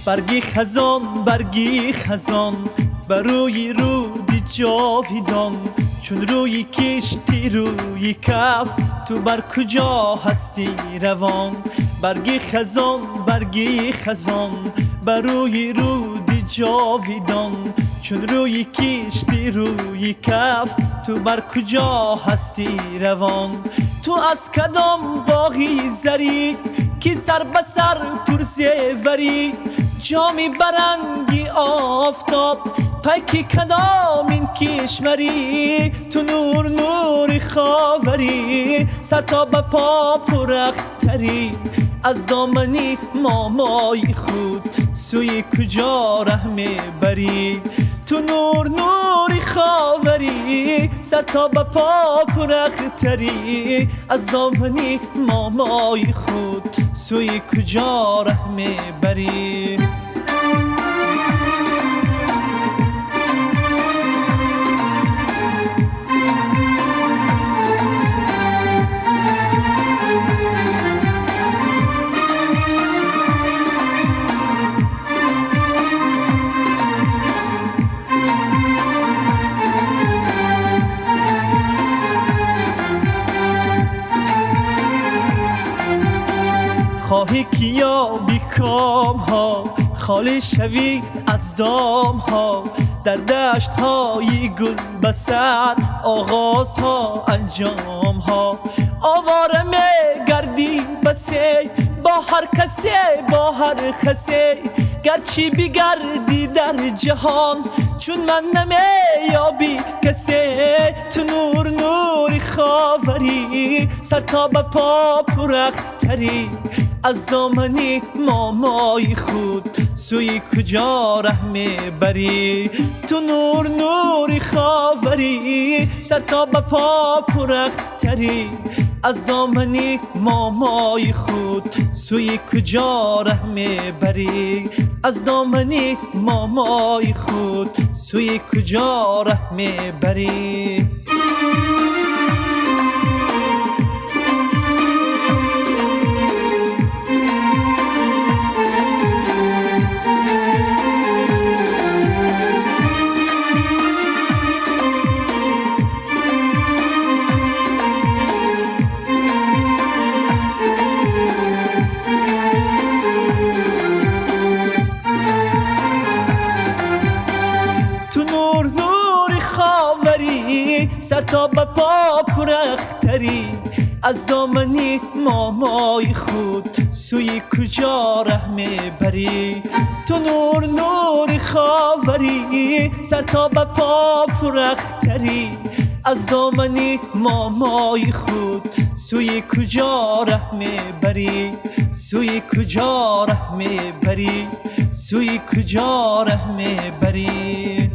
برگی خزان برگی خزان بر روی رودی جاویدان، چون روی کشتی روی کف تو بر کجا هستی روان. برگی خزان برگی خزان بر روی رودی جاویدان، چون روی کشتی روی کف تو بر کجا هستی روان. تو از کدام باغی زری که سر به سر پر زیوری، جامی برنگی آفتاب پیک کدام این کشوری. تو نور نور خاوری سر تا به پا پرختری، از دامنی مامای خود سوی کجا ره میبری. تو نور نور خاوری سر تا به پا پرختری، از دامنی مامای خود سوی کجا ره میبری. خواهی که یا بیکام ها خالی شوی از دام ها، در دشت های گل بسر آغاز ها انجام ها. آواره می گردی بسی با هر کسی با هر کسی، گرچی بگردی در جهان چون من نمی یابی کسی. تو نور نور خاوری سر تا به پا پرختری، از دامنی مامای خود سوی کجا ره میبری. تو نور نور خاوری سر تا به پا پرختری، از دامنی مامای خود سوی کجا ره میبری. از دامنی مامای خود سوی کجا ره میبری. سر تا به پا پرختری، از دامنی مامای خود سوی کجا ره میبری. تو نور نور خاوری سر تا به پا پرختری، از دامنی مامای خود سوی کجا ره میبری. سوی کجا ره میبری، سوی کجا ره میبری.